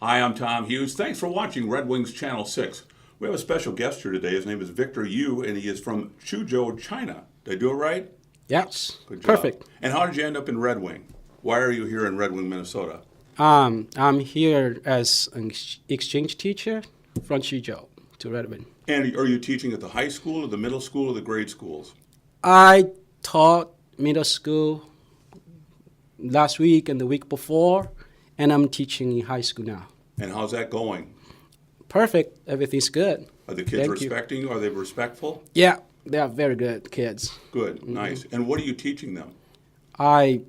Hi, I'm Tom Hughes. Thanks for watching Red Wings Channel 6. We have a special guest here today. His name is Victor Yu, and he is from Chuzhou, China. Did I do it right? Yes. Good job. Perfect. And how did you end up in Red Wing? Why are you here in Red Wing, Minnesota? I'm here as an exchange teacher from Chuzhou to Redmond. And are you teaching at the high school, or the middle school, or the grade schools? I taught middle school last week and the week before, and I'm teaching in high school now. And how's that going? Perfect. Everything's good. Are the kids Thank you. respecting you? Are they respectful? Yeah, they are very good kids. Good, nice. And what are you teaching them? I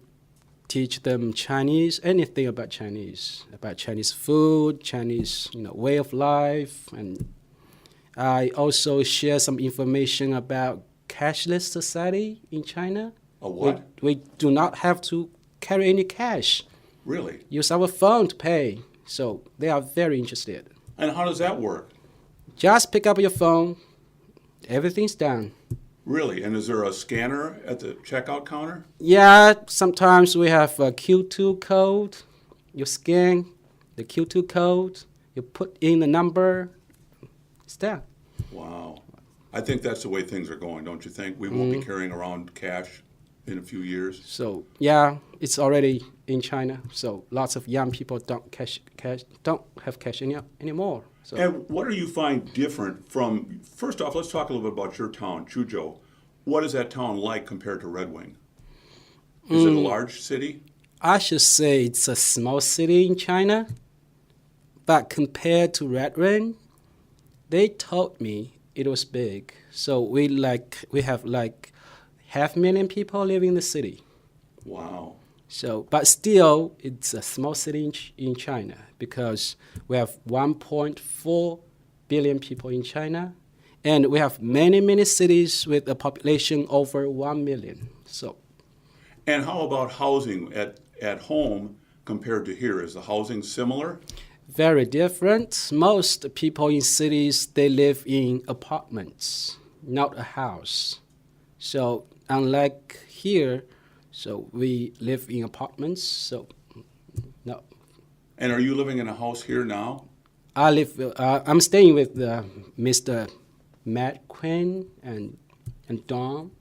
teach them Chinese, anything about Chinese food, Chinese way of life, and I also share some information about cashless society in China. A what? We do not have to carry any cash. Really? Use our phone to pay. So they are very interested. And how does that work? Just pick up your phone. Everything's done. Really? And is there a scanner at the checkout counter? Yeah, sometimes we have a Q2 code. You scan the Q2 code. You put in the number. It's done. Wow. I think that's the way things are going, don't you think? We won't be carrying around cash in a few years. So yeah, it's already in China. So lots of young people don't have cash anymore. So And what do you find different from, first off, let's talk a little bit about your town, Chuzhou. What is that town like compared to Red Wing? Is it a large city? I should say it's a small city in China, but compared to Redmond, they told me it was big. So we have like 500,000 people living in the city. Wow. So, but still, it's a small city in China because we have 1.4 billion people in China, and we have many cities with a population over 1 million. So, And how about housing at home compared to here? Is the housing similar? very different. Most people in cities, they live in apartments, not a house. So, unlike here, so we live in apartments. So, no. And are you living in a house here now? I'm staying with Mr. Matt Quinn and Dawn.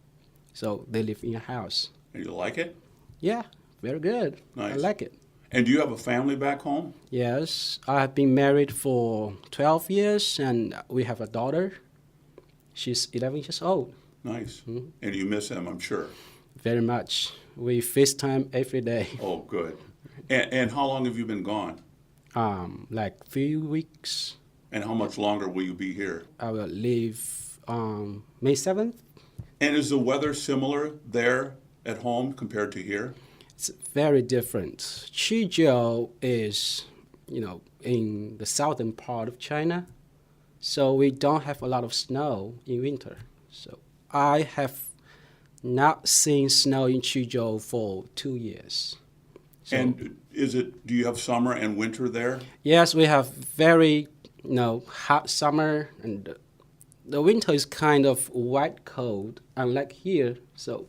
So they live in a house. And you like it? Yeah, very good. Nice. I like it. And do you have a family back home? Yes, I have been married for 12 years, and we have a daughter. She's 11 years old. Nice. And you miss them, I'm sure. Very much. We FaceTime every day. Oh, good. And how long have you been gone? Like 3 weeks. And how much longer will you be here? I will leave May 7th. And is the weather similar there at home compared to here? It's very different. Chuzhou is, in the southern part of China, so we don't have a lot of snow in winter. So I have not seen snow in Chuzhou for 2 years. So, And do you have summer and winter there? yes, we have very, hot summer, and the winter is kind of white cold, unlike here. So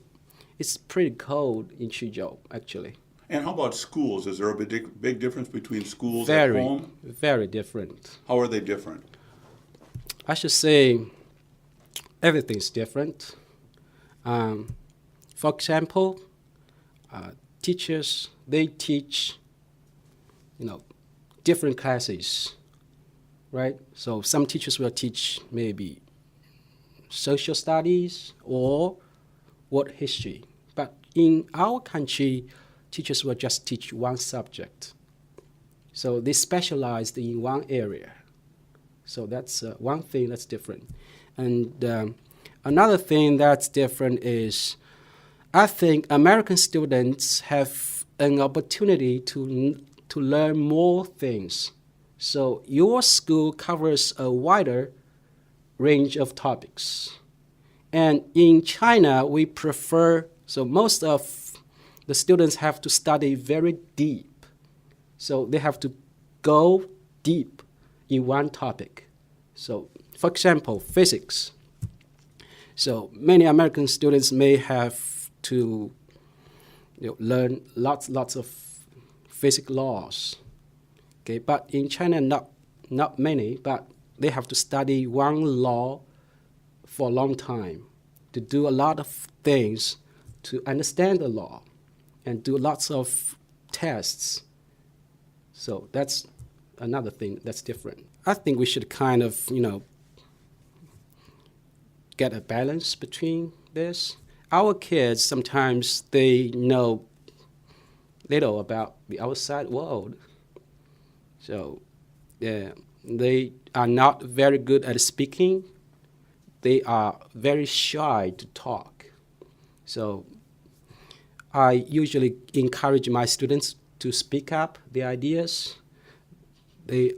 it's pretty cold in Chuzhou, actually. And how about schools? Is there a big difference between schools at Very, home? very different. How are they different? I should say everything's different. For example, teachers, they teach, different classes, right? So some teachers will teach maybe social studies or world history. But in our country, teachers will just teach one subject. So they specialized in one area. So that's one thing that's different. And another thing that's different is I think American students have an opportunity to learn more things. So your school covers a wider range of topics. And in China, we prefer, so most of the students have to study very deep. So they have to go deep in one topic. So, for example, physics. So many American students may have to learn lots of physics laws. Okay, but in China, not many, but they have to study one law for a long time, to do a lot of things to understand the law and do lots of tests. So that's another thing that's different. I think we should kind of, get a balance between this. Our kids, sometimes they know little about the outside world. So yeah, they are not very good at speaking. They are very shy to talk. So I usually encourage my students to speak up their ideas. They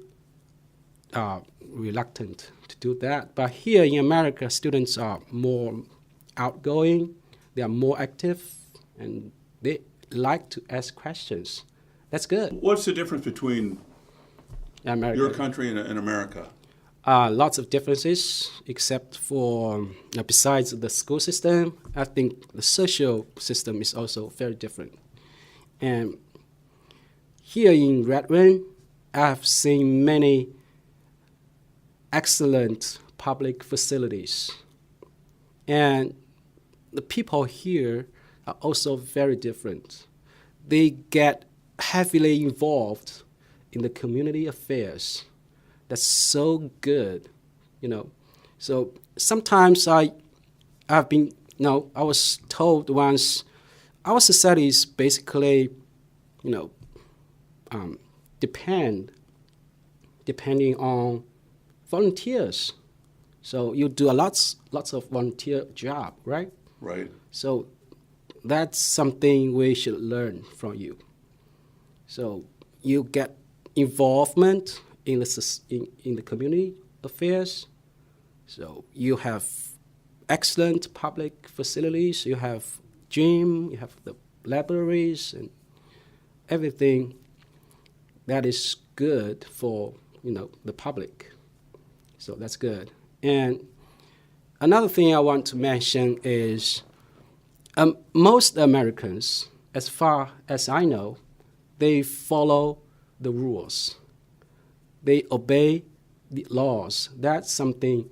are reluctant to do that. But here in America, students are more outgoing, they are more active, and they like to ask questions. That's good. What's the difference between America. your country and America? Lots of differences, except for, besides the school system, I think the social system is also very different. And here in Red Wing, I've seen many excellent public facilities. And the people here are also very different. They get heavily involved in the community affairs. That's so good, So sometimes I was told once, our society is basically, depending on volunteers. So you do lots of volunteer job, right? Right. So that's something we should learn from you. So you get involvement in the community affairs. So you have excellent public facilities. You have gym. You have the libraries and everything that is good for the public. So that's good. And another thing I want to mention is most Americans, as far as I know, they follow the rules. They obey the laws. That's something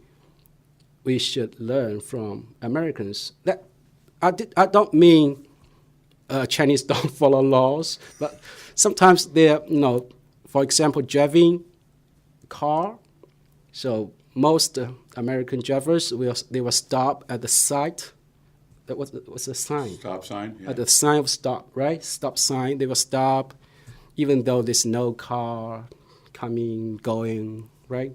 we should learn from Americans. That I don't mean Chinese don't follow laws, but sometimes they're, for example, driving car. So most American drivers they will stop at the site. What's the sign? Stop sign. Yeah. At the sign of stop, right? Stop sign. They will stop, even though there's no car coming, going, right?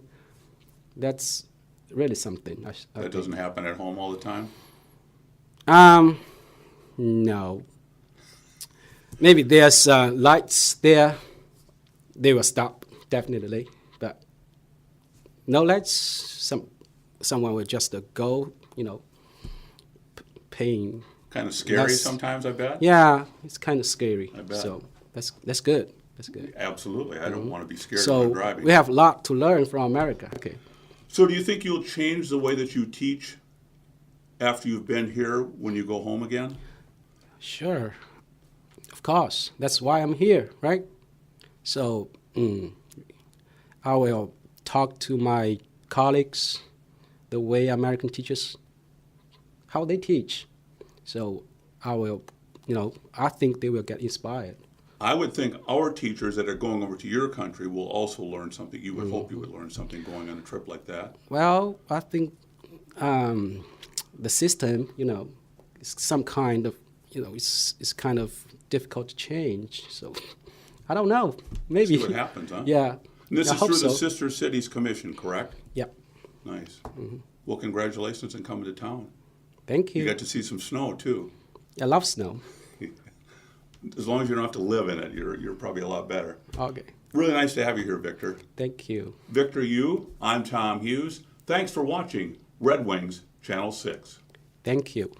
That's really something. I That doesn't happen at home all the time? No. Maybe there's lights there. They will stop, definitely. But no lights, someone will just go, paying. Kind of scary sometimes, I bet? Yeah, it's kind of scary. I bet. So that's good. That's good. Absolutely. I don't want to be scared So when I'm driving. we have a lot to learn from America. Okay. So do you think you'll change the way that you teach after you've been here when you go home again? Sure. Of course. That's why I'm here, right? So I will talk to my colleagues the way American teachers, how they teach. So I will, I think they will get inspired. I would think our teachers that are going over to your country will also learn something. You would hope you would learn something going on a trip like that. Well, I think the system, is some kind of, it's kind of difficult to change. So I don't know. Maybe. See what happens, huh? Yeah. And this I is hope through the so. Sister Cities Commission, correct? Yeah. Nice. Well, congratulations on coming to town. Thank you. You got to see some snow, too. I love snow. As long as you don't have to live in it, you're probably a lot better. Okay. Really nice to have you here, Victor. Thank you. Victor Yu, I'm Tom Hughes. Thanks for watching Red Wings Channel 6. Thank you.